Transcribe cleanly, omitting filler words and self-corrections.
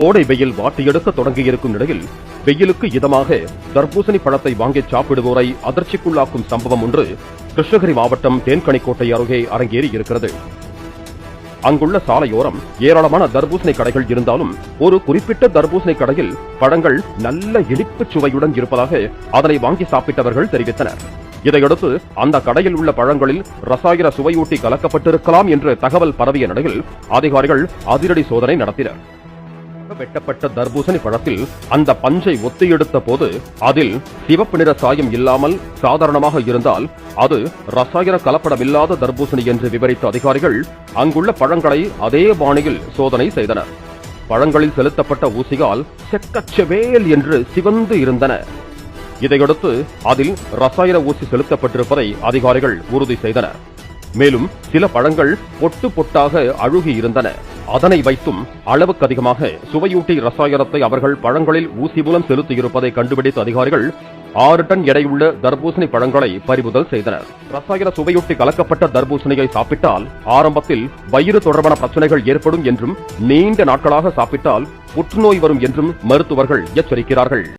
கோடை வெயில் வாட்டியெடுக்க தொடங்கியிருக்கும் நிலையில் வெயிலுக்கு இதமாக தர்பூசணி பழத்தை வாங்கி சாப்பிடுவோரை அதிர்ச்சிக்குள்ளாக்கும் சம்பவம் ஒன்று கிருஷ்ணகிரி மாவட்டம் தேன்கனிக்கோட்டை அருகே அரங்கேறி இருக்கிறது. அங்குள்ள சாலையோரம் ஏராளமான தர்பூசணி கடைகள் இருந்தாலும் ஒரு குறிப்பிட்ட தர்பூசணி கடையில் பழங்கள் நல்ல இனிப்பு சுவையுடன் இருப்பதாக அதனை வாங்கி சாப்பிட்டவர்கள் தெரிவித்தனர். இதையடுத்து அந்த கடையில் உள்ள பழங்களில் ரசாயன சுவையூட்டி கலக்கப்பட்டிருக்கலாம் என்று தகவல் பரவிய நிலையில் அதிகாரிகள் அதிரடி சோதனை நடத்தினர். வெட்டப்பட்ட தர்பூசணி பழத்தில் அந்த பஞ்சை ஒத்தி எடுத்த போது அதில் சிவப்பு நிற சாயம் இல்லாமல் சாதாரணமாக இருந்தால் அது ரசாயன கலப்படமில்லாத தர்பூசணி என்று விவரித்த அதிகாரிகள் அங்குள்ள பழங்களை அதே பாணியில் சோதனை செய்தனர். பழங்களில் செலுத்தப்பட்ட ஊசியால் செக்கச்சவேல் என்று சிவந்து இருந்தன. இதையடுத்து அதில் ரசாயன ஊசி செலுத்தப்பட்டிருப்பதை அதிகாரிகள் உறுதி செய்தனர். மேலும் சில பழங்கள் பொட்டு பொட்டாக அழுகி இருந்தன. அதனை வைத்தும் அளவுக்கு அதிகமாக சுவையூட்டி ரசாயனத்தை அவர்கள் பழங்களில் ஊசி மூலம் செலுத்தியிருப்பதை கண்டுபிடித்த அதிகாரிகள் 6 டன் எடையுள்ள தர்பூசணி பழங்களை பறிமுதல் செய்தனர். ரசாயன சுவையூட்டி கலக்கப்பட்ட தர்பூசணியை சாப்பிட்டால் ஆரம்பத்தில் வயிறு தொடர்பான பிரச்சனைகள் ஏற்படும் என்றும் நீண்ட நாட்களாக சாப்பிட்டால் புற்றுநோய் வரும் என்றும் மருத்துவர்கள் எச்சரிக்கிறார்கள்.